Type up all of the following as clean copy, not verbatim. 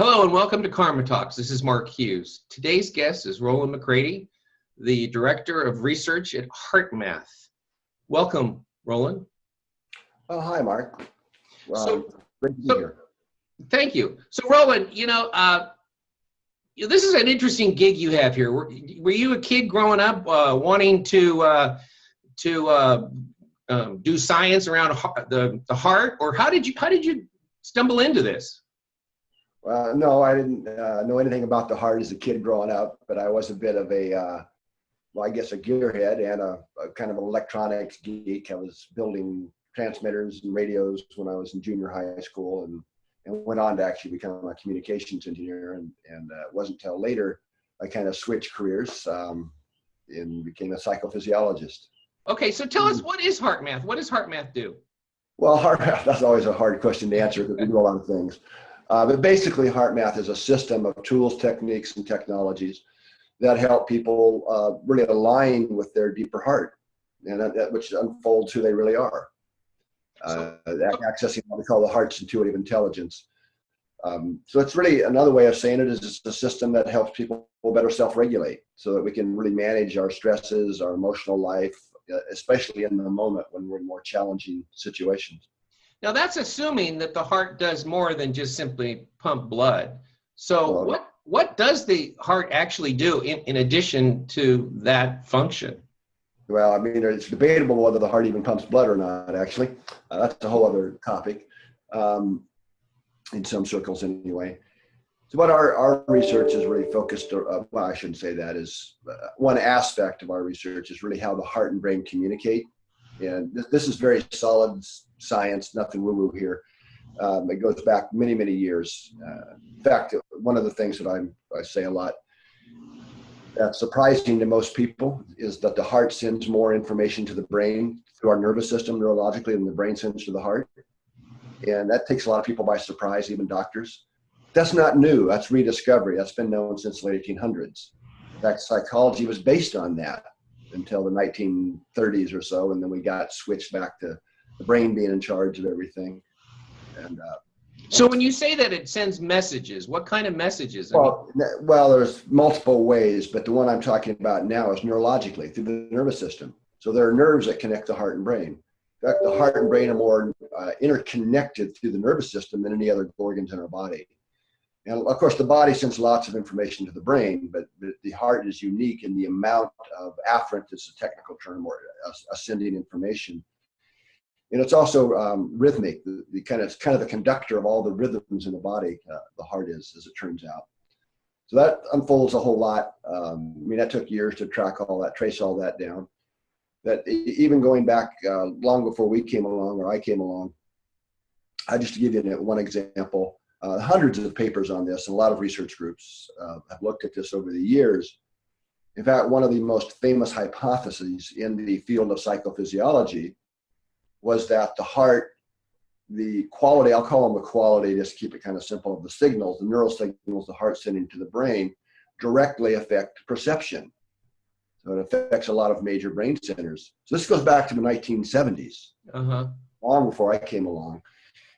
Hello and welcome to Karma Talks. This is Mark Hughes. Today's guest is Roland McCready, the Director of Research at HeartMath. Welcome, Roland. Oh, hi, Mark. Great to be here. Thank you. So, Roland, this is an interesting gig you have here. Were you a kid growing up wanting to do science around the heart, or how did you stumble into this? No, I didn't know anything about the heart as a kid growing up, but I was a bit of a, I guess a gearhead and a kind of an electronics geek. I was building transmitters and radios when I was in junior high school and went on to actually become a communications engineer. And it wasn't until later I kind of switched careers and became a psychophysiologist. Okay, so tell us, what is HeartMath? What does HeartMath do? Well, HeartMath, that's always a hard question to answer because we do a lot of things. But basically, HeartMath is a system of tools, techniques, and technologies that help people really align with their deeper heart, and which unfolds who they really are. Accessing what we call the heart's intuitive intelligence. So it's really another way of saying it is it's a system that helps people better self-regulate so that we can really manage our stresses, our emotional life, especially in the moment when we're in more challenging situations. Now that's assuming that the heart does more than just simply pump blood. So what does the heart actually do in addition to that function? Well, I mean, it's debatable whether the heart even pumps blood or not, actually. That's a whole other topic, in some circles anyway. So what our research is really focused, well, I shouldn't say that, is one aspect of our research is really how the heart and brain communicate. And this is very solid science, nothing woo-woo here. It goes back many, many years. In fact, one of the things that I say a lot that's surprising to most people is that the heart sends more information to the brain through our nervous system neurologically than the brain sends to the heart. And that takes a lot of people by surprise, even doctors. That's not new. That's rediscovery. That's been known since the late 1800s. In fact, psychology was based on that until the 1930s or so, and then we got switched back to the brain being in charge of everything. And so when you say that it sends messages, what kind of messages? Well, there's multiple ways, but the one I'm talking about now is neurologically through the nervous system. So there are nerves that connect the heart and brain. In fact, the heart and brain are more interconnected through the nervous system than any other organs in our body. And of course, the body sends lots of information to the brain, but the heart is unique in the amount of afferent, is a technical term, or ascending information. And it's also rhythmic. The kind of the conductor of all the rhythms in the body. The heart is, as it turns out. So that unfolds a whole lot. I mean, that took years to trace all that down. That even going back long before we came along, or I came along, just to give you one example, hundreds of papers on this, and a lot of research groups have looked at this over the years. In fact, one of the most famous hypotheses in the field of psychophysiology was that the heart, the quality, I'll call them the quality, just to keep it kind of simple, of the signals, the neural signals the heart sending to the brain directly affect perception. So it affects a lot of major brain centers. So this goes back to the 1970s, long before I came along.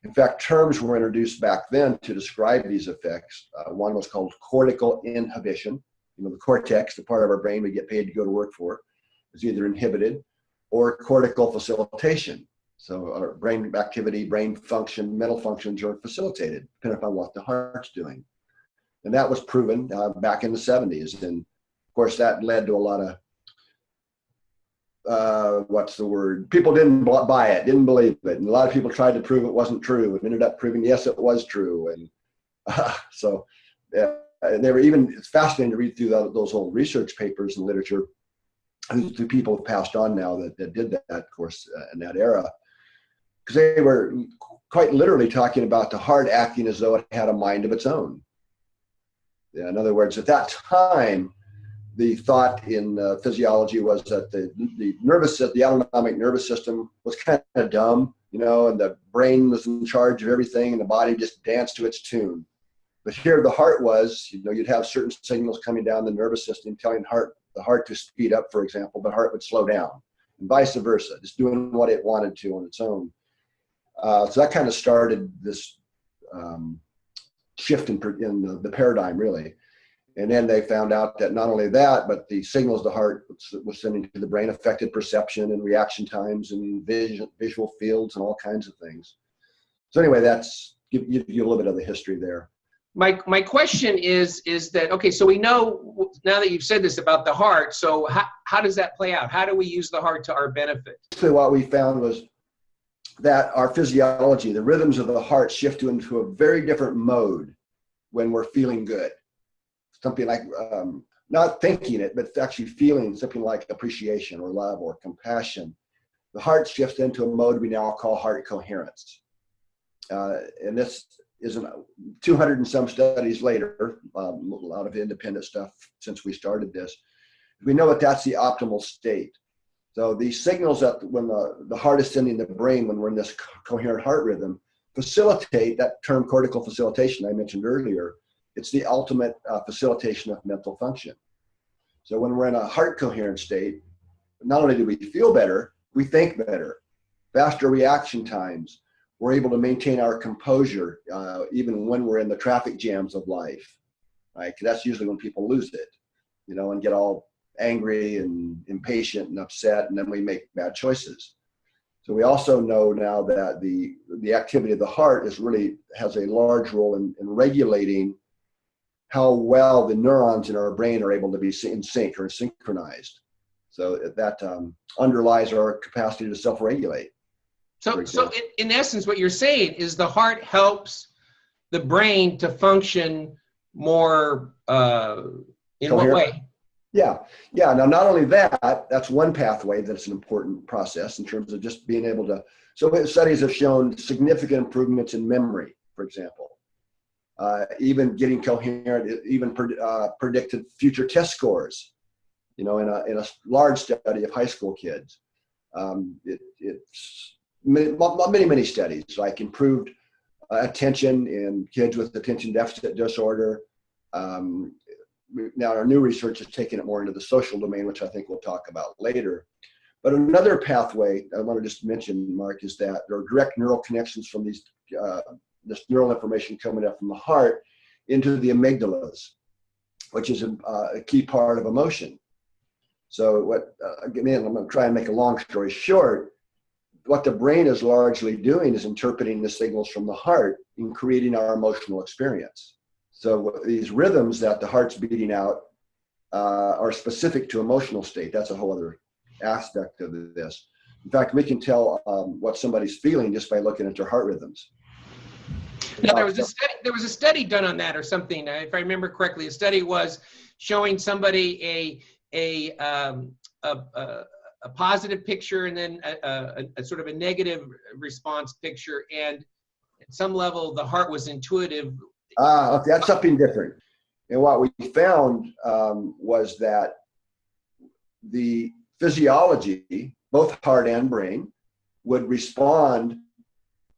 In fact, terms were introduced back then to describe these effects. One was called cortical inhibition. You know, the cortex, the part of our brain we get paid to go to work for, is either inhibited, or cortical facilitation. So our brain activity, brain function, mental functions are facilitated, depending upon what the heart's doing. And that was proven back in the 70s. And of course, that led to a lot of, people didn't buy it, didn't believe it. And a lot of people tried to prove it wasn't true and ended up proving, yes, it was true. And it's fascinating to read through those old research papers and literature. And the people have passed on now that did that, of course, in that era, because they were quite literally talking about the heart acting as though it had a mind of its own. Yeah, in other words, at that time, the thought in physiology was that the autonomic nervous system was kind of dumb, you know, and the brain was in charge of everything, and the body just danced to its tune. But here, the heart was, you know, you'd have certain signals coming down the nervous system telling the heart to speed up, for example, but heart would slow down, and vice versa, just doing what it wanted to on its own. So that kind of started this shift in the paradigm, really. And then they found out that not only that, but the signals the heart was sending to the brain affected perception and reaction times and visual fields and all kinds of things. So anyway, that's give you a little bit of the history there. My question is that, okay, so we know now that you've said this about the heart, so how does that play out? How do we use the heart to our benefit? So what we found was that our physiology, the rhythms of the heart shift into a very different mode when we're feeling good. Something like, not thinking it, but actually feeling something like appreciation or love or compassion. The heart shifts into a mode we now call heart coherence. And this is 200 and some studies later, a lot of independent stuff since we started this. We know that that's the optimal state. So these signals that when the heart is sending the brain when we're in this coherent heart rhythm facilitate that term cortical facilitation I mentioned earlier. It's the ultimate facilitation of mental function. So when we're in a heart coherent state, not only do we feel better, we think better, faster reaction times. We're able to maintain our composure even when we're in the traffic jams of life, right? 'Cause that's usually when people lose it, and get all angry and impatient and upset, and then we make bad choices. So we also know now that the activity of the heart has a large role in regulating how well the neurons in our brain are able to be in sync or synchronized. So that underlies our capacity to self-regulate. So in essence, what you're saying is the heart helps the brain to function more, in Coherent. what way? Yeah. Now, not only that, that's one pathway that's an important process in terms of just being able to, so studies have shown significant improvements in memory, for example. Even getting coherent, even predicted future test scores, in a large study of high school kids. It's many studies, like improved attention in kids with attention deficit disorder. Now our new research is taking it more into the social domain, which I think we'll talk about later. But another pathway I want to just mention, Mark, is that there are direct neural connections from this neural information coming up from the heart into the amygdalas, which is a key part of emotion. So again, I'm going to try and make a long story short. What the brain is largely doing is interpreting the signals from the heart and creating our emotional experience. So these rhythms that the heart's beating out are specific to emotional state. That's a whole other aspect of this. In fact, we can tell what somebody's feeling just by looking at their heart rhythms. Now, there was a study done on that or something, if I remember correctly. A study was showing somebody a positive picture and then a sort of a negative response picture, and at some level the heart was intuitive. Okay, that's something different. And what we found was that the physiology, both heart and brain, would respond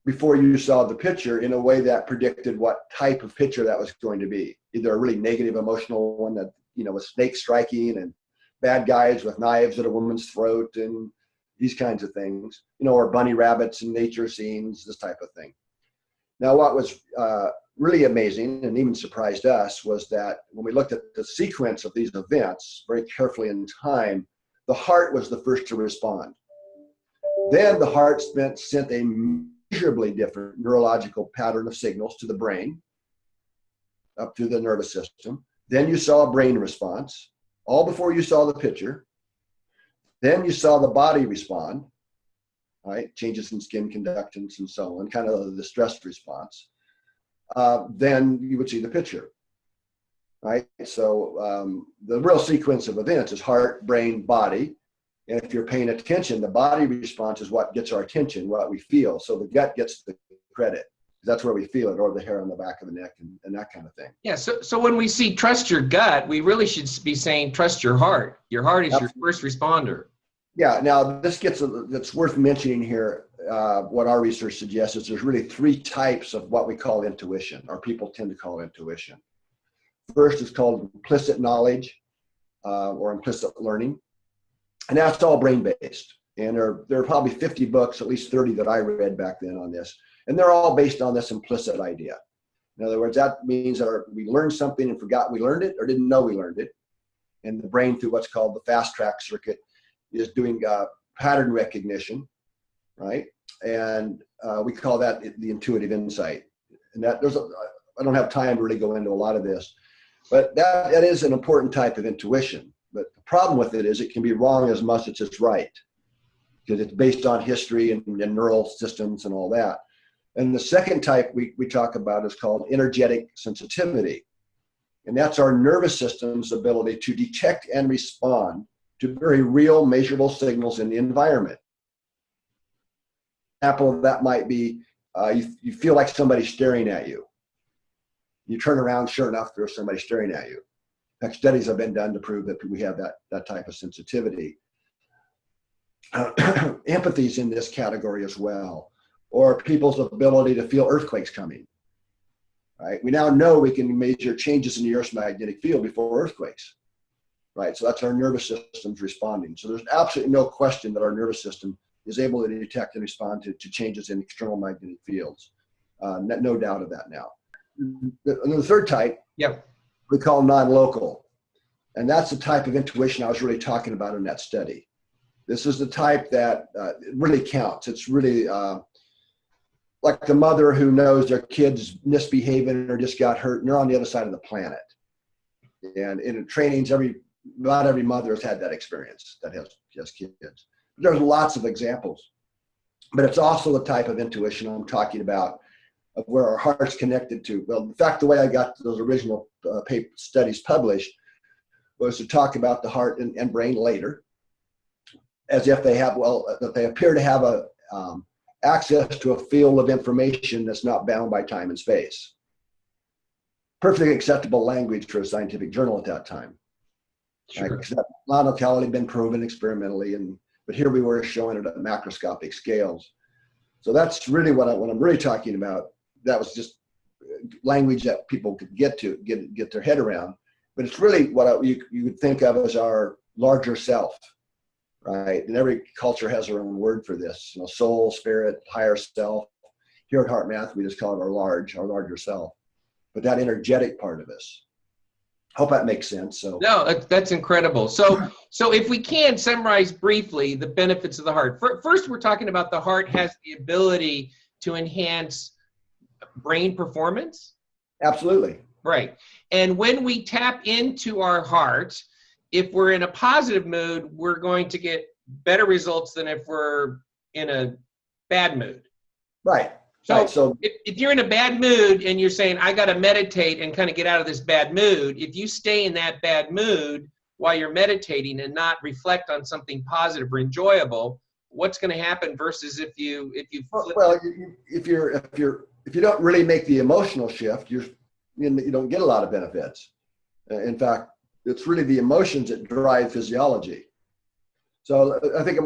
before you saw the picture in a way that predicted what type of picture that was going to be. Either a really negative emotional one that, with snakes striking and bad guys with knives at a woman's throat and these kinds of things, or bunny rabbits and nature scenes, this type of thing. Now, what was really amazing and even surprised us was that when we looked at the sequence of these events very carefully in time, the heart was the first to respond. Then the heart sent a measurably different neurological pattern of signals to the brain, up through the nervous system. Then you saw a brain response, all before you saw the picture. Then you saw the body respond, right? Changes in skin conductance and so on, kind of the stress response. Then you would see the picture, right? So the real sequence of events is heart, brain, body. And if you're paying attention, the body response is what gets our attention, what we feel. So the gut gets the credit. That's where we feel it, or the hair on the back of the neck and that kind of thing. Yeah, so when we see trust your gut, we really should be saying trust your heart. Your heart is Absolutely. Your first responder. Yeah, now it's worth mentioning here, what our research suggests is there's really three types of what we call intuition, or people tend to call intuition. First is called implicit knowledge or implicit learning. And that's all brain-based. And there are probably 50 books, at least 30 that I read back then on this. And they're all based on this implicit idea. In other words, that means that we learned something and forgot we learned it or didn't know we learned it. And the brain, through what's called the fast track circuit, is doing pattern recognition, right? And we call that the intuitive insight. And that I don't have time to really go into a lot of this, but that is an important type of intuition. But the problem with it is it can be wrong as much as it's right, because it's based on history and neural systems and all that. And the second type we talk about is called energetic sensitivity. And that's our nervous system's ability to detect and respond to very real measurable signals in the environment. Example of that might be you feel like somebody's staring at you. You turn around, sure enough, there's somebody staring at you. In fact, studies have been done to prove that we have that type of sensitivity. Empathy is in this category as well, or people's ability to feel earthquakes coming. Right? We now know we can measure changes in the Earth's magnetic field before earthquakes. Right? So that's our nervous system's responding. So there's absolutely no question that our nervous system is able to detect and respond to changes in external magnetic fields. No doubt of that now. The third type, we call non-local. And that's the type of intuition I was really talking about in that study. This is the type that really counts. It's really like the mother who knows their kid's misbehaving or just got hurt, and they're on the other side of the planet. And in trainings, not every mother has had that experience that has kids. There's lots of examples, but it's also the type of intuition I'm talking about, of where our heart's connected to. Well, in fact, the way I got those original studies published was to talk about the heart and brain later, as if they have, that they appear to have access to a field of information that's not bound by time and space. Perfectly acceptable language for a scientific journal at that time. Sure. Right? Except non-locality had been proven experimentally, but here we were showing it at macroscopic scales. So that's really what I'm really talking about. That was just language that people could get their head around. But it's really what you would think of as our larger self, right? And every culture has their own word for this. Soul, spirit, higher self. Here at Heart Math, we just call it our larger self. But that energetic part of us. Hope that makes sense. So no, that's incredible. So if we can summarize briefly the benefits of the heart. First, we're talking about the heart has the ability to enhance brain performance. Absolutely. Right. And when we tap into our heart, if we're in a positive mood, we're going to get better results than if we're in a bad mood. Right. So if you're in a bad mood and you're saying, I got to meditate and kind of get out of this bad mood, if you stay in that bad mood while you're meditating and not reflect on something positive or enjoyable, what's going to happen versus if you if you don't really make the emotional shift, you don't get a lot of benefits. In fact, it's really the emotions that drive physiology. So I think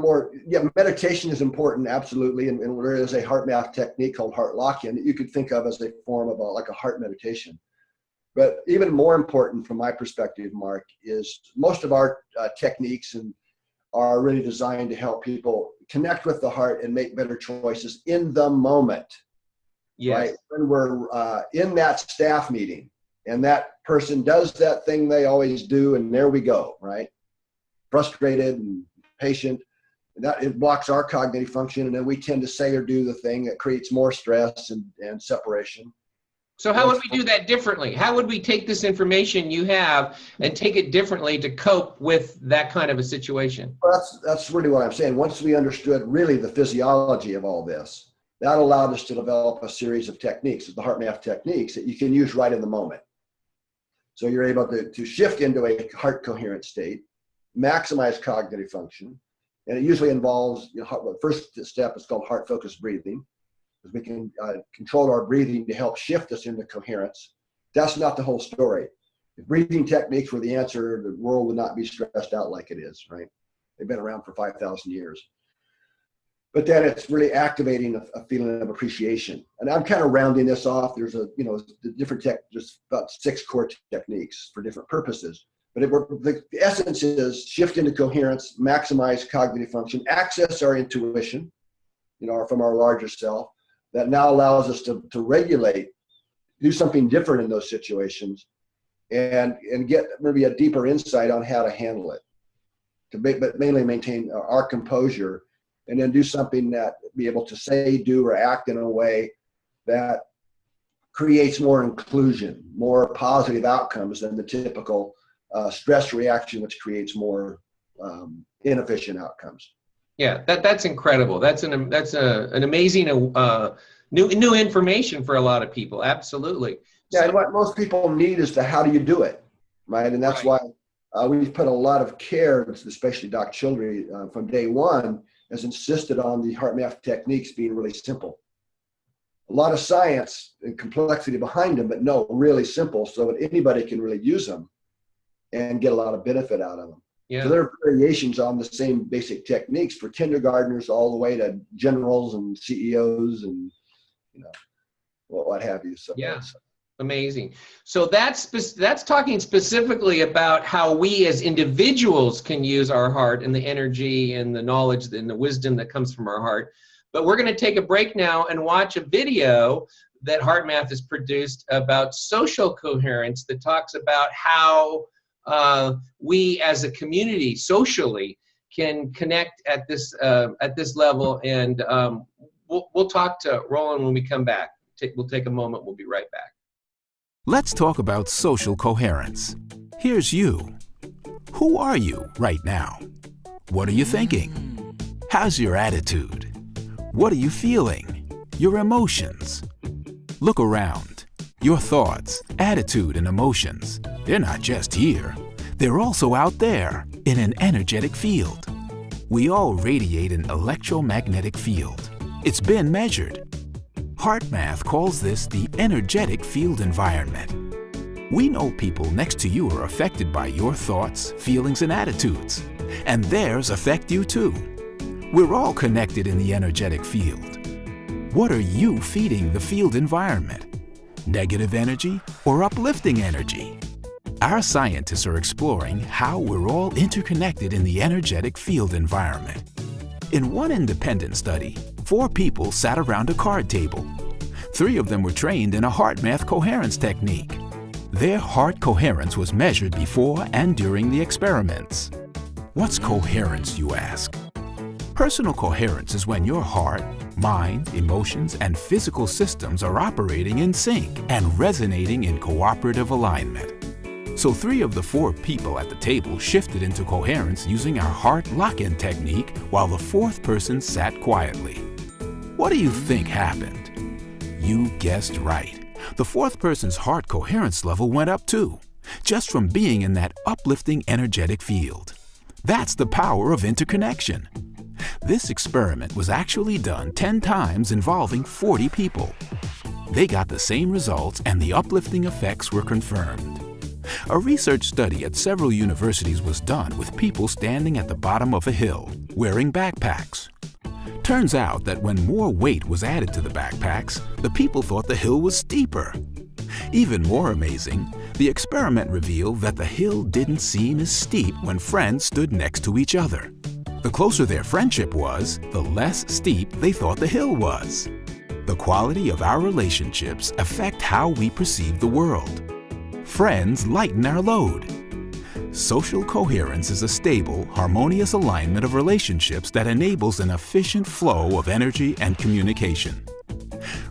meditation is important, absolutely. And there is a heart math technique called heart lock-in that you could think of as a form of like a heart meditation. But even more important from my perspective, Mark, is most of our techniques are really designed to help people connect with the heart and make better choices in the moment. Yes. Right? When we're in that staff meeting and that person does that thing they always do, and there we go, right? Frustrated and patient, and that it blocks our cognitive function, and then we tend to say or do the thing that creates more stress and separation. So how would we do that differently? How would we take this information you have and take it differently to cope with that kind of a situation? Well, that's really what I'm saying. Once we understood really the physiology of all this, that allowed us to develop a series of techniques, the heart math techniques, that you can use right in the moment. So you're able to shift into a heart coherent state, maximize cognitive function, and it usually involves, the first step is called heart focused breathing, because we can control our breathing to help shift us into coherence. That's not the whole story. If breathing techniques were the answer, the world would not be stressed out like it is, right? They've been around for 5,000 years. But then it's really activating a feeling of appreciation. And I'm kind of rounding this off. There's there's about 6 core techniques for different purposes. But the essence is shift into coherence, maximize cognitive function, access our intuition, from our larger self, that now allows us to regulate do something different in those situations, and get maybe a deeper insight on how to handle it, but mainly maintain our composure, and then do something that be able to say, do, or act in a way that creates more inclusion, more positive outcomes than the typical stress reaction, which creates more inefficient outcomes. Yeah, that's incredible. That's an amazing new information for a lot of people. Absolutely. Yeah, and what most people need is the how do you do it, right? And that's why we've put a lot of care, especially Doc Childry, from day one, has insisted on the HeartMath techniques being really simple. A lot of science and complexity behind them, but no, really simple, so that anybody can really use them and get a lot of benefit out of them. Yeah. So there are variations on the same basic techniques for kindergartners all the way to generals and CEOs and what have you. So yeah. Amazing. So that's talking specifically about how we as individuals can use our heart and the energy and the knowledge and the wisdom that comes from our heart. But we're going to take a break now and watch a video that HeartMath has produced about social coherence that talks about how we as a community socially can connect at this level. And we'll talk to Roland when we come back. We'll take a moment. We'll be right back. Let's talk about social coherence. Here's you. Who are you right now? What are you thinking? How's your attitude? What are you feeling? Your emotions. Look around. Your thoughts, attitude, and emotions, they're not just here. They're also out there in an energetic field. We all radiate an electromagnetic field. It's been measured. HeartMath calls this the energetic field environment. We know people next to you are affected by your thoughts, feelings, and attitudes, and theirs affect you too. We're all connected in the energetic field. What are you feeding the field environment? Negative energy or uplifting energy? Our scientists are exploring how we're all interconnected in the energetic field environment. In one independent study, 4 people sat around a card table. 3 of them were trained in a HeartMath coherence technique. Their heart coherence was measured before and during the experiments. What's coherence, you ask? Personal coherence is when your heart, mind, emotions, and physical systems are operating in sync and resonating in cooperative alignment. So 3 of the 4 people at the table shifted into coherence using our heart lock-in technique while the 4th person sat quietly. What do you think happened? You guessed right. The 4th person's heart coherence level went up too, just from being in that uplifting energetic field. That's the power of interconnection. This experiment was actually done 10 times involving 40 people. They got the same results and the uplifting effects were confirmed. A research study at several universities was done with people standing at the bottom of a hill, wearing backpacks. Turns out that when more weight was added to the backpacks, the people thought the hill was steeper. Even more amazing, the experiment revealed that the hill didn't seem as steep when friends stood next to each other. The closer their friendship was, the less steep they thought the hill was. The quality of our relationships affect how we perceive the world. Friends lighten our load. Social coherence is a stable, harmonious alignment of relationships that enables an efficient flow of energy and communication.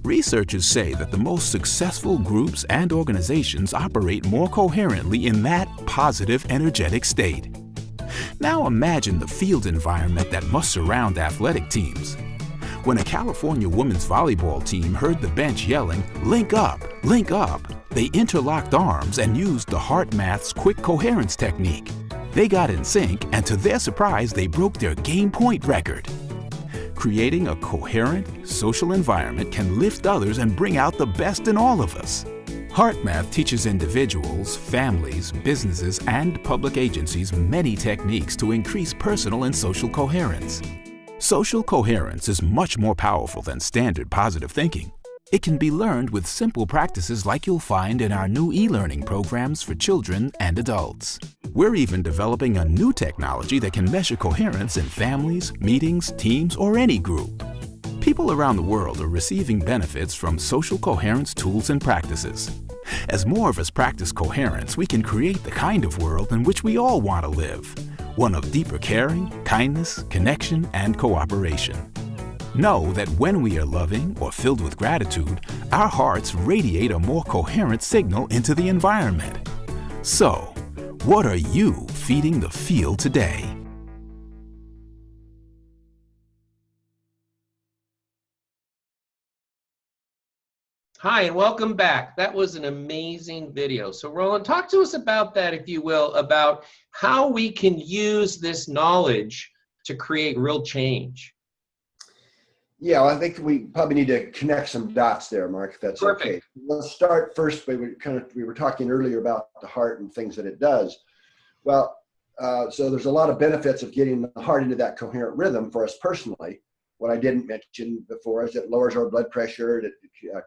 Researchers say that the most successful groups and organizations operate more coherently in that positive, energetic state. Now imagine the field environment that must surround athletic teams. When a California women's volleyball team heard the bench yelling, "Link up, link up," they interlocked arms and used the HeartMath's quick coherence technique. They got in sync, and to their surprise, they broke their game point record. Creating a coherent, social environment can lift others and bring out the best in all of us. HeartMath teaches individuals, families, businesses, and public agencies many techniques to increase personal and social coherence. Social coherence is much more powerful than standard positive thinking. It can be learned with simple practices like you'll find in our new e-learning programs for children and adults. We're even developing a new technology that can measure coherence in families, meetings, teams, or any group. People people around the world are receiving benefits from social coherence tools and practices. As more of us practice coherence, we can create the kind of world in which we all want to live. One of deeper caring, kindness, connection, and cooperation. Know that when we are loving or filled with gratitude, our hearts radiate a more coherent signal into the environment. So, what are you feeding the field today? Hi, and welcome back. That was an amazing video. So Roland, talk to us about that, if you will, about how we can use this knowledge to create real change. Yeah, well, I think we probably need to connect some dots there, Mark, if that's Perfect. okay. Let's start first. We were talking earlier about the heart and things that it does. Well, so there's a lot of benefits of getting the heart into that coherent rhythm for us personally. What I didn't mention before is it lowers our blood pressure. It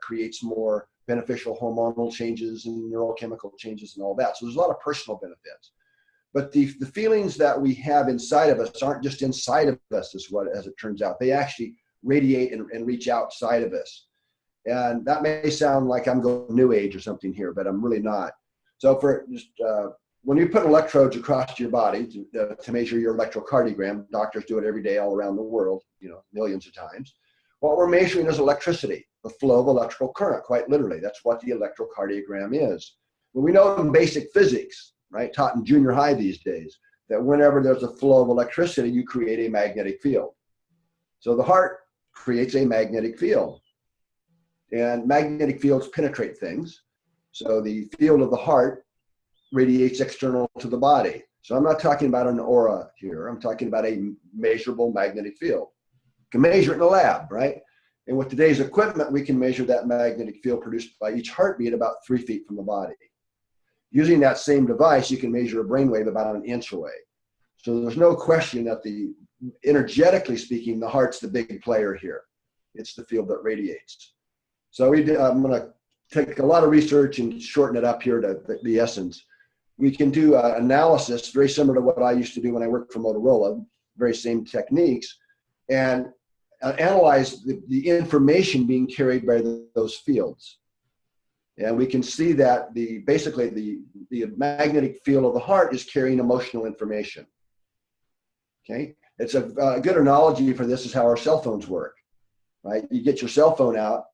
creates more beneficial hormonal changes and neurochemical changes and all that. So there's a lot of personal benefits. But the feelings that we have inside of us aren't just inside of us, as it turns out. They actually radiate and reach outside of us. And that may sound like I'm going new age or something here, but I'm really not. So for just when you put electrodes across your body to measure your electrocardiogram, doctors do it every day all around the world, millions of times. What we're measuring is electricity, the flow of electrical current, quite literally. That's what the electrocardiogram is. Well, we know in basic physics, right, taught in junior high these days, that whenever there's a flow of electricity, you create a magnetic field. So the heart creates a magnetic field. And magnetic fields penetrate things. So the field of the heart radiates external to the body. So I'm not talking about an aura here. I'm talking about a measurable magnetic field. You can measure it in a lab, right? And with today's equipment, we can measure that magnetic field produced by each heartbeat about 3 feet from the body. Using that same device, you can measure a brainwave about an inch away. So there's no question that energetically speaking, the heart's the big player here. It's the field that radiates. So I'm going to take a lot of research and shorten it up here to the essence. We can do analysis very similar to what I used to do when I worked for Motorola, very same techniques, and analyze the information being carried by those fields. And we can see that basically the magnetic field of the heart is carrying emotional information. Okay, it's a good analogy for this is how our cell phones work, right? You get your cell phone out,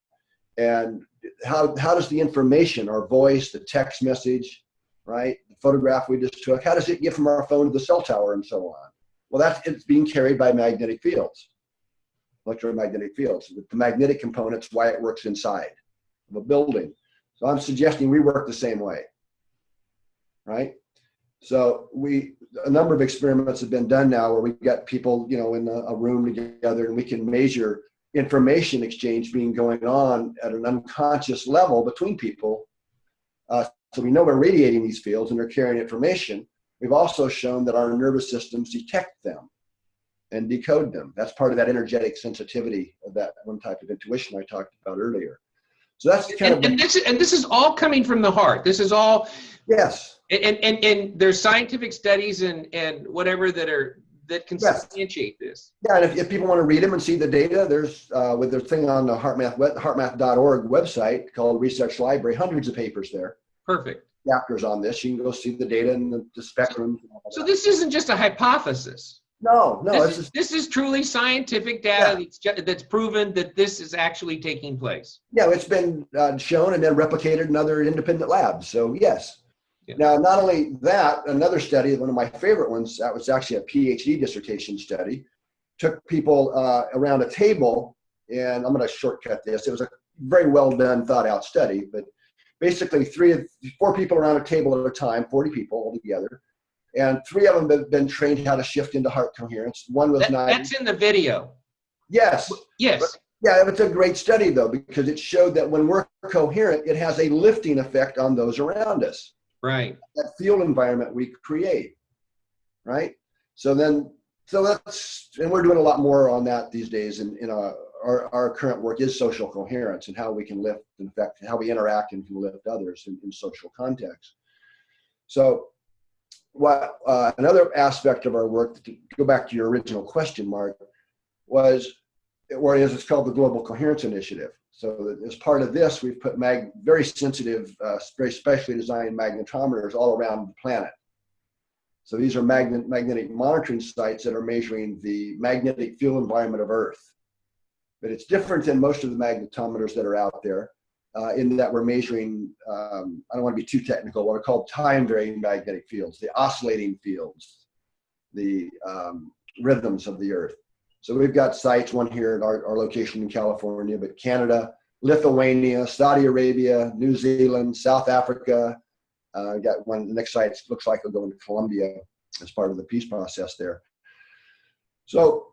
and how does the information, our voice, the text message, right, the photograph we just took, how does it get from our phone to the cell tower and so on? Well, it's being carried by magnetic fields, electromagnetic fields. The magnetic component's why it works inside of a building. So I'm suggesting we work the same way, right? So a number of experiments have been done now where we've got people, in a room together, and we can measure information exchange going on at an unconscious level between people. So we know we're radiating these fields and they're carrying information. We've also shown that our nervous systems detect them and decode them. That's part of that energetic sensitivity of that one type of intuition I talked about earlier. So that's this is all coming from the heart. This is all. Yes. And there's scientific studies and whatever that can substantiate this. Yeah, and if people want to read them and see the data, there's with their thing on the heartmath.org website called Research Library, hundreds of papers there. Perfect. Chapters on this. You can go see the data and the spectrum. So this isn't just a hypothesis. No. This is truly scientific data that's proven that this is actually taking place. Yeah, it's been shown and then replicated in other independent labs. So yes. Yeah. Now, not only that, another study, one of my favorite ones, that was actually a PhD dissertation study, took people around a table, and I'm going to shortcut this. It was a very well done, thought out study, but basically 4 people around a table at a time, 40 people altogether. And 3 of them have been trained how to shift into heart coherence. One was not. That's in the video. Yes. Yes. But, yeah, it's a great study, though, because it showed that when we're coherent, it has a lifting effect on those around us. Right. That field environment we create. Right. And we're doing a lot more on that these days. And our current work is social coherence and how we can lift, in fact, how we interact and can lift others in social context. So, another aspect of our work, to go back to your original question, Mark, was or as it's called, the Global Coherence Initiative. So as part of this, we've put very sensitive, very specially designed magnetometers all around the planet. So these are magnetic monitoring sites that are measuring the magnetic field environment of Earth. But it's different than most of the magnetometers that are out there in that we're measuring, I don't want to be too technical, what are called time-varying magnetic fields, the oscillating fields, the rhythms of the Earth. So we've got sites, one here at our location in California, but Canada, Lithuania, Saudi Arabia, New Zealand, South Africa. Got one, the next site looks like it'll go into Colombia as part of the peace process there. So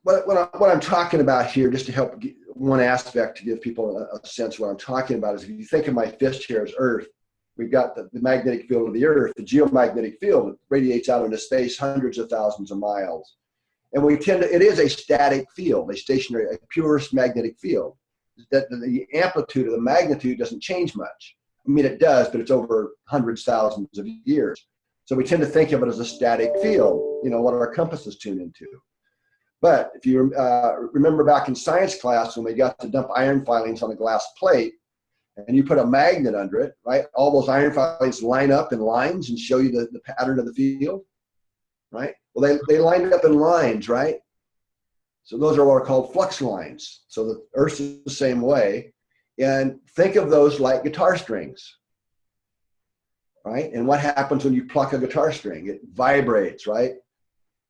what I'm talking about here, just to help one aspect to give people a sense of what I'm talking about, is if you think of my fist here as Earth, we've got the magnetic field of the Earth, the geomagnetic field radiates out into space hundreds of thousands of miles. And we tend to, it is a static field, a stationary, a pure magnetic field. That the amplitude of the magnitude doesn't change much. I mean, it does, but it's over hundreds, thousands of years. So we tend to think of it as a static field, you know, what our compasses tune into. But if you remember back in science class when we got to dump iron filings on a glass plate and you put a magnet under it, right? All those iron filings line up in lines and show you the pattern of the field, right? Well, they lined up in lines, right? So those are what are called flux lines. So the Earth's the same way. And think of those like guitar strings, right? And what happens when you pluck a guitar string? It vibrates, right?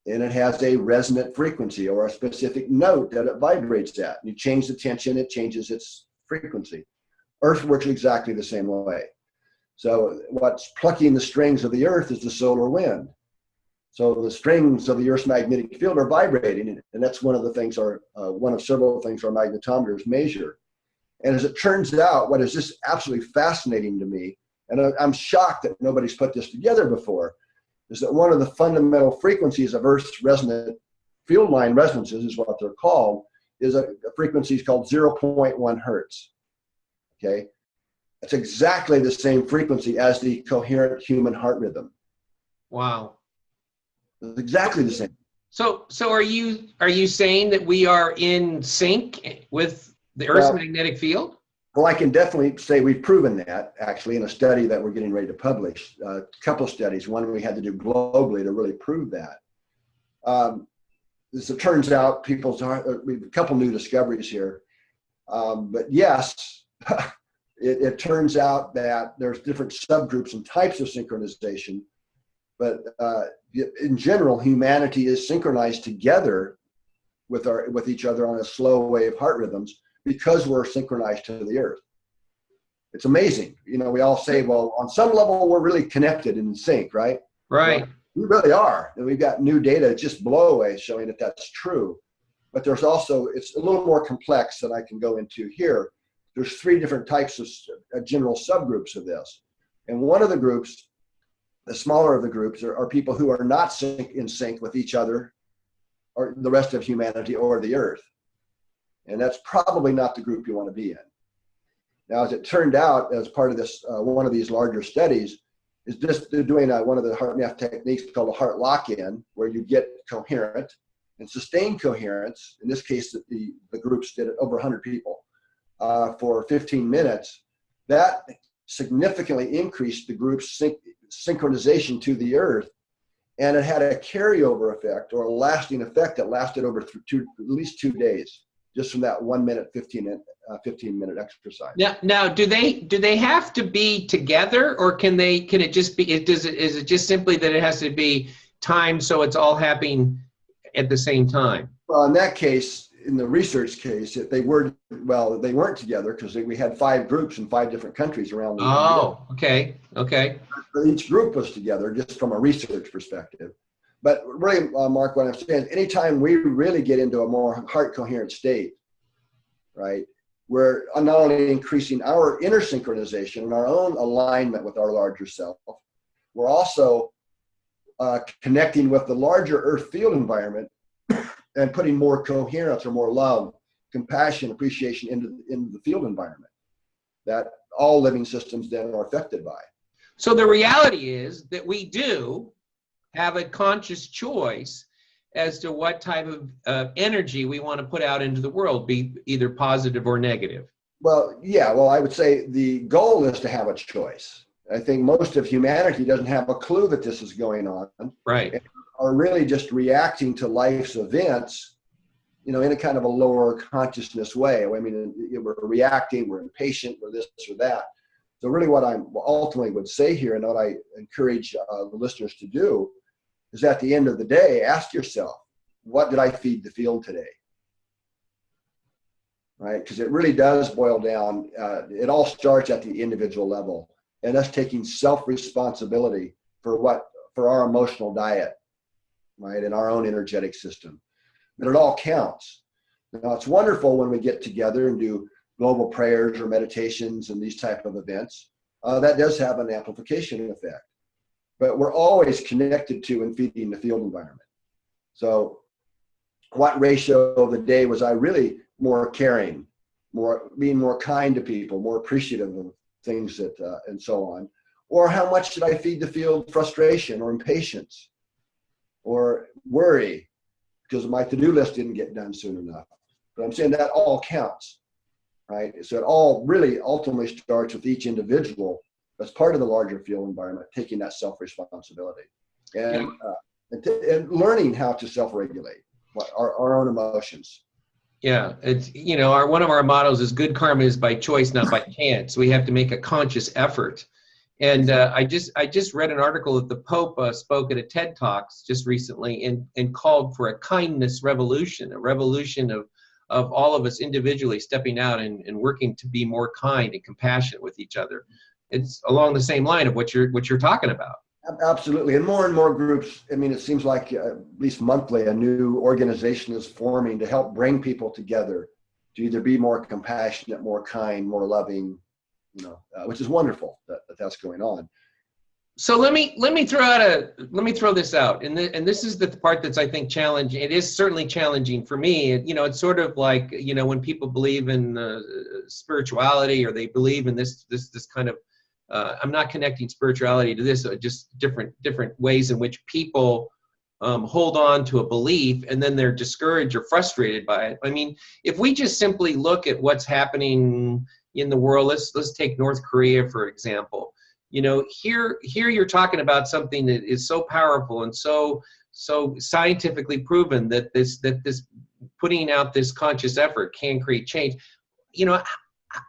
And it has a resonant frequency or a specific note that it vibrates at. You change the tension, it changes its frequency. Earth works exactly the same way. So what's plucking the strings of the Earth is the solar wind. So the strings of the Earth's magnetic field are vibrating, and that's one of the things, one of several things our magnetometers measure. And as it turns out, what is just absolutely fascinating to me, and I'm shocked that nobody's put this together before, is that one of the fundamental frequencies of Earth's resonant field line resonances, is what they're called, is a frequency called 0.1 hertz. Okay, it's exactly the same frequency as the coherent human heart rhythm. Wow. It's exactly the same. So are you saying that we are in sync with the Earth's magnetic field? Well, I can definitely say we've proven that, actually, in a study that we're getting ready to publish. A couple of studies, one we had to do globally to really prove that. As it turns out, we have a couple new discoveries here. But yes, it turns out that there's different subgroups and types of synchronization. But in general, humanity is synchronized together with each other on a slow wave heart rhythms because we're synchronized to the Earth. It's amazing. You know, we all say, well, on some level, we're really connected and in sync, right? Right. Well, we really are. And we've got new data, just blow away, showing that that's true. But there's also, it's a little more complex than I can go into here. There's three different types of general subgroups of this. And one of the groups, the smaller of the groups, are people who are not in sync with each other or the rest of humanity or the Earth. And that's probably not the group you want to be in. Now, as it turned out, as part of this, one of these larger studies is just doing one of the HeartMath techniques called a heart lock-in, where you get coherent and sustained coherence. In this case, the groups did it, over 100 people, for 15 minutes. That significantly increased the group's synchronization to the Earth, and it had a carryover effect or a lasting effect that lasted over at least 2 days, just from that 1 minute, 15-minute exercise. Now, do they have to be together, or can it just be? Is it just simply that it has to be timed so it's all happening at the same time? Well, in that case, in the research case, they weren't together because we had 5 groups in 5 different countries around the world. Oh, okay. But each group was together, just from a research perspective. But really, Mark, what I'm saying is, anytime we really get into a more heart coherent state, right, we're not only increasing our inner synchronization and our own alignment with our larger self, we're also connecting with the larger Earth field environment and putting more coherence or more love, compassion, appreciation into the field environment that all living systems then are affected by. So the reality is that we do have a conscious choice as to what type of energy we want to put out into the world, be either positive or negative. Well, yeah, well, I would say the goal is to have a choice. I think most of humanity doesn't have a clue that this is going on. Right. And are really just reacting to life's events, in a kind of a lower consciousness way. I mean, we're reacting, we're impatient, we're this or that. So really what I ultimately would say here, and what I encourage the listeners to do, is at the end of the day, ask yourself, what did I feed the field today? Right? Because it really does boil down, it all starts at the individual level, and us taking self-responsibility for our emotional diet, right, and our own energetic system. But it all counts. Now, it's wonderful when we get together and do global prayers or meditations and these type of events. That does have an amplification effect. But we're always connected to and feeding the field environment. So what ratio of the day was I really more caring, being more kind to people, more appreciative of things that, and so on? Or how much did I feed the field frustration or impatience or worry because my to-do list didn't get done soon enough? But I'm saying that all counts, right? So it all really ultimately starts with each individual as part of the larger field environment, taking that self-responsibility and learning how to self-regulate our own emotions. Yeah, it's one of our mottos is good karma is by choice, not by chance. We have to make a conscious effort. And I just read an article that the Pope spoke at a TED Talks just recently and called for a kindness revolution, a revolution of all of us individually stepping out and working to be more kind and compassionate with each other. It's along the same line of what you're talking about. Absolutely. And more groups, I mean, it seems like at least monthly, a new organization is forming to help bring people together to either be more compassionate, more kind, more loving, which is wonderful that's going on. So let me throw this out, and this is the part that's, I think, challenging. It is certainly challenging for me. It's sort of like when people believe in spirituality, or they believe in this kind of. I'm not connecting spirituality to this, just different ways in which people hold on to a belief and then they're discouraged or frustrated by it. I mean, if we just simply look at what's happening in the world, let's take North Korea, for example. Here you're talking about something that is so powerful and so scientifically proven that this putting out this conscious effort can create change.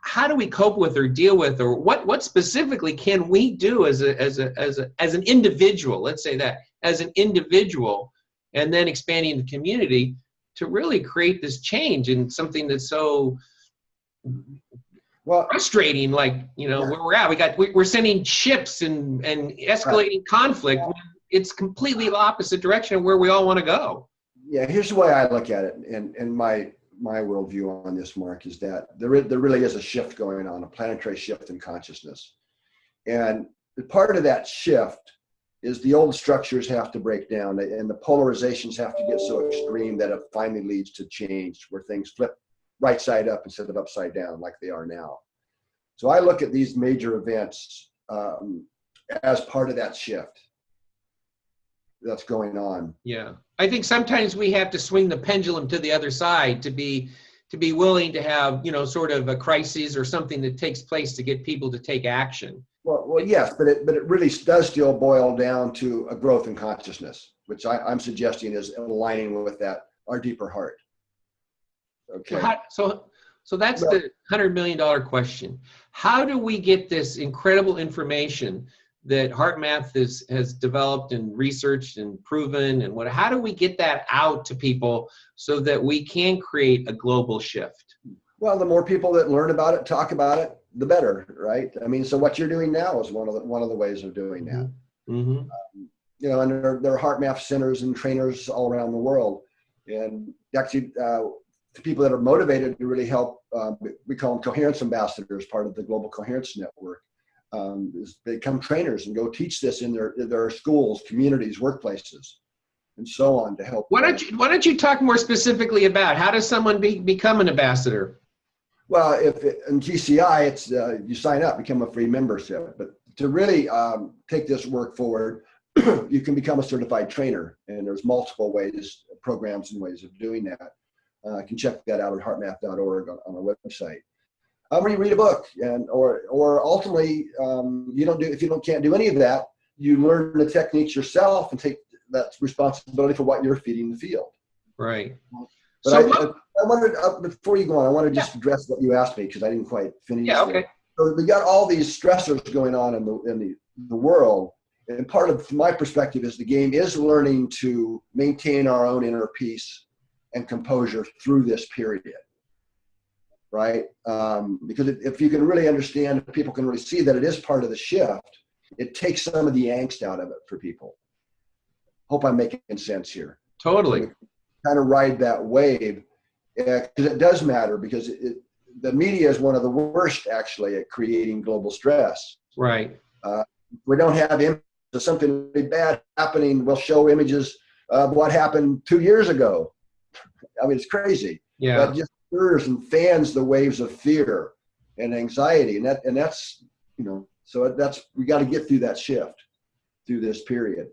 How do we cope with or deal with, or what specifically can we do as an individual? Let's say that as an individual, and then expanding the community to really create this change in something that's so frustrating. Like where we're at, we're sending ships and escalating conflict. It's completely the opposite direction of where we all want to go. Yeah, here's the way I look at it, and my worldview on this, Mark, is that there really is a shift going on, a planetary shift in consciousness. And part of that shift is the old structures have to break down, and the polarizations have to get so extreme that it finally leads to change, where things flip right side up instead of upside down like they are now. So I look at these major events as part of that shift that's going on. Yeah, I think sometimes we have to swing the pendulum to the other side to be willing to have sort of a crisis or something that takes place to get people to take action. Well, yes, but it really does still boil down to a growth in consciousness, which I'm suggesting is aligning with that, our deeper heart. Okay. So that's the $100 million question. How do we get this incredible information that HeartMath has developed and researched and proven, and how do we get that out to people so that we can create a global shift? Well, the more people that learn about it, talk about it, the better, right? I mean, so what you're doing now is one of the ways of doing that. Mm-hmm. And there are HeartMath centers and trainers all around the world, and actually the people that are motivated to really help, we call them Coherence ambassadors, part of the Global Coherence Network. They become trainers and go teach this in their schools, communities, workplaces, and so on to help. Why don't you talk more specifically about how does someone become an ambassador? Well, in GCI, it's you sign up, become a free membership. But to really take this work forward, you can become a certified trainer, and there's multiple ways, programs and ways of doing that. You can check that out at heartmath.org on our website. Or you read a book, and or ultimately, if you can't do any of that, you learn the techniques yourself and take that responsibility for what you're feeding the field. Right. But I wanted, before you go on, I want to just address what you asked me, because I didn't quite finish. Yeah, okay. So we got all these stressors going on in the world, and part of my perspective is the game is learning to maintain our own inner peace and composure through this period, right? Because if you can really understand, if people can really see that it is part of the shift, it takes some of the angst out of it for people. Hope I'm making sense here. Totally. So kind of ride that wave, because it does matter, because the media is one of the worst actually at creating global stress. Right. We don't have images of something really bad happening. We'll show images of what happened 2 years ago. I mean, it's crazy. Yeah. That just stirs and fans the waves of fear and anxiety, and that's we got to get through that shift through this period,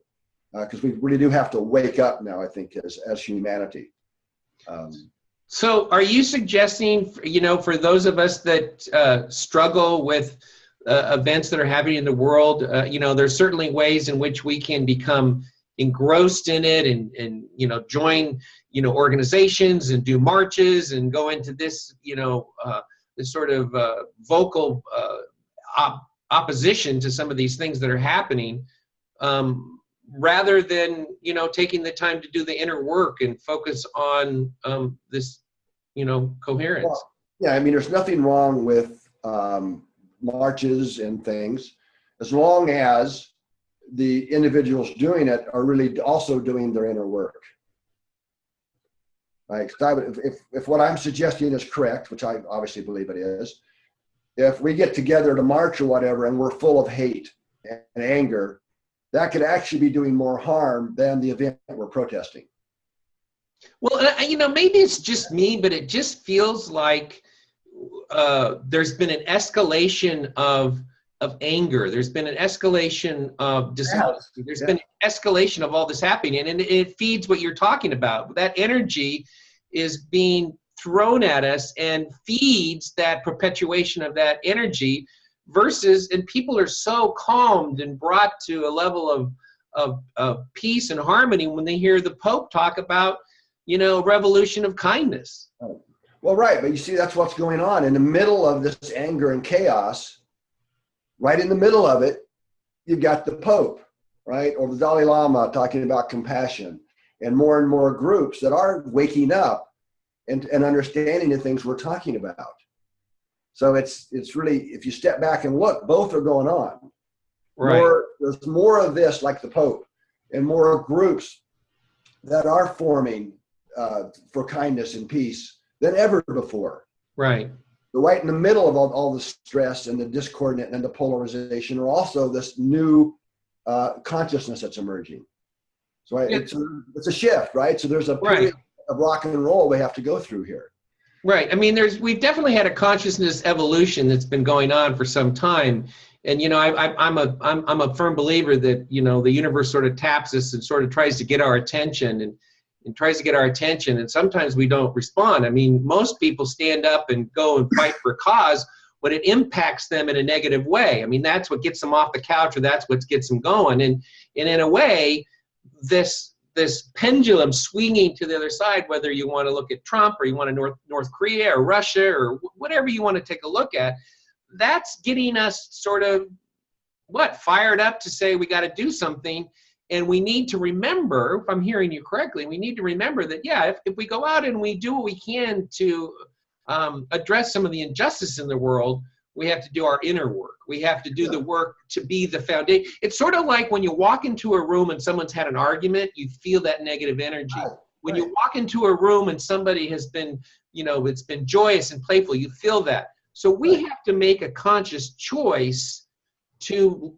because we really do have to wake up now, I think, as humanity. So are you suggesting, for those of us that struggle with events that are happening in the world, there's certainly ways in which we can become engrossed in it and join, organizations and do marches and go into this, this sort of vocal opposition to some of these things that are happening, rather than, taking the time to do the inner work and focus on this, coherence. Well, yeah, I mean, there's nothing wrong with marches and things, as long as the individuals doing it are really also doing their inner work. Right? If what I'm suggesting is correct, which I obviously believe it is, if we get together to march or whatever and we're full of hate and anger, that could actually be doing more harm than the event we're protesting. Well, maybe it's just me, but it just feels like there's been an escalation of anger. There's been an escalation of dishonesty. There's been an escalation of all this happening, and it feeds what you're talking about. That energy is being thrown at us and feeds that perpetuation of that energy and people are so calmed and brought to a level of peace and harmony when they hear the Pope talk about, revolution of kindness. Well, right. But you see, that's what's going on in the middle of this anger and chaos. Right in the middle of it, you've got the Pope, right? Or the Dalai Lama talking about compassion, and more groups that are waking up and understanding the things we're talking about. So it's really, if you step back and look, both are going on. Right. There's more of this, like the Pope, and more groups that are forming for kindness and peace than ever before. Right. But right in the middle of all the stress and the discord and the polarization are also this new consciousness that's emerging. So it's a shift, right? So there's a period of rock and roll we have to go through here. Right. I mean, we've definitely had a consciousness evolution that's been going on for some time. And, I'm a firm believer that, the universe sort of taps us and sort of tries to get our attention and tries to get our attention. And sometimes we don't respond. I mean, most people stand up and go and fight for a cause when it impacts them in a negative way. I mean, that's what gets them off the couch, or that's what gets them going. And in a way, this pendulum swinging to the other side, whether you want to look at Trump or you want to North Korea or Russia or whatever you want to take a look at, that's getting us sort of fired up to say we got to do something. And we need to remember, if I'm hearing you correctly, we need to remember that, if we go out and we do what we can to address some of the injustice in the world, we have to do our inner work. We have to do the work to be the foundation. It's sort of like when you walk into a room and someone's had an argument, you feel that negative energy. When you walk into a room and somebody has been, it's been joyous and playful, you feel that. So we have to make a conscious choice to,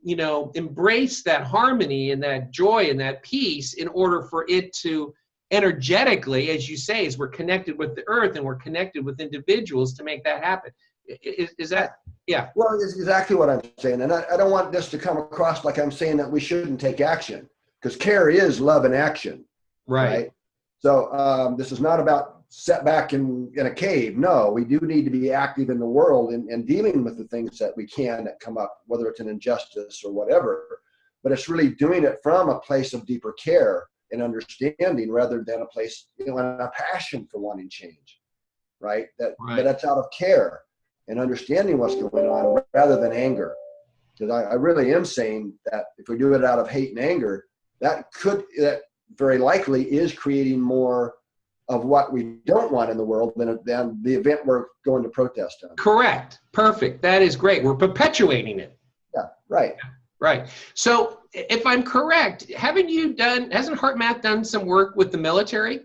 embrace that harmony and that joy and that peace in order for it to energetically, as you say, as we're connected with the earth and we're connected with individuals to make that happen. Is that, yeah. Well, it's exactly what I'm saying. And I don't want this to come across like I'm saying that we shouldn't take action. because care is love in action. Right. So this is not about set back in a cave. No, we do need to be active in the world and dealing with the things that we can that come up, whether it's an injustice or whatever. But it's really doing it from a place of deeper care and understanding rather than a place, and a passion for wanting change, right? But that's out of care and understanding what's going on rather than anger. Because I really am saying that if we do it out of hate and anger, that very likely is creating more of what we don't want in the world than the event we're going to protest on. Correct. Perfect. That is great. We're perpetuating it. Yeah, right. Right. So if I'm correct, hasn't HeartMath done some work with the military?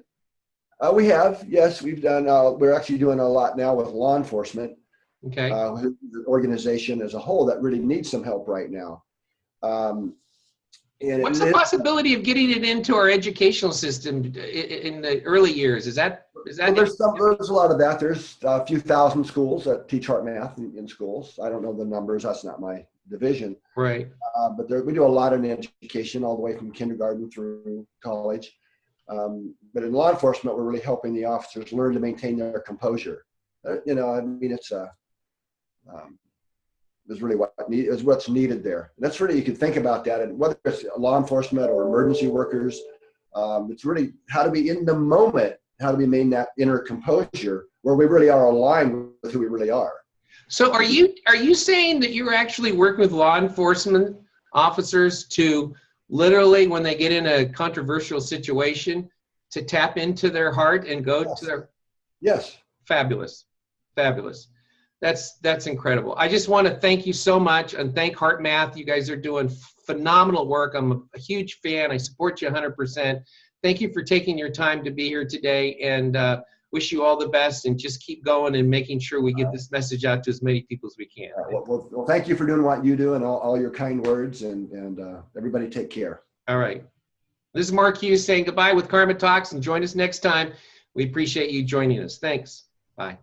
We have, yes, we've done, we're actually doing a lot now with law enforcement. Okay. The organization as a whole that really needs some help right now. What's the possibility of getting it into our educational system in the early years? Is that? Well, there's a lot of that. There's a few thousand schools that teach HeartMath in schools. I don't know the numbers. That's not my division. Right. But we do a lot in education, all the way from kindergarten through college. But in law enforcement, we're really helping the officers learn to maintain their composure. Is really what's needed there. And that's really, you can think about that, and whether it's law enforcement or emergency workers, it's really how to be in the moment, how to be maintain that inner composure where we really are aligned with who we really are. So are you saying that you're actually working with law enforcement officers to literally, when they get in a controversial situation, to tap into their heart and go to their... Yes. Fabulous. Fabulous. That's incredible. I just want to thank you so much and thank HeartMath. You guys are doing phenomenal work. I'm a huge fan. I support you 100%. Thank you for taking your time to be here today, and wish you all the best, and just keep going and making sure we get this message out to as many people as we can. Well, thank you for doing what you do and all your kind words, and everybody take care. All right. This is Mark Hughes saying goodbye with Karma Talks, and join us next time. We appreciate you joining us. Thanks. Bye.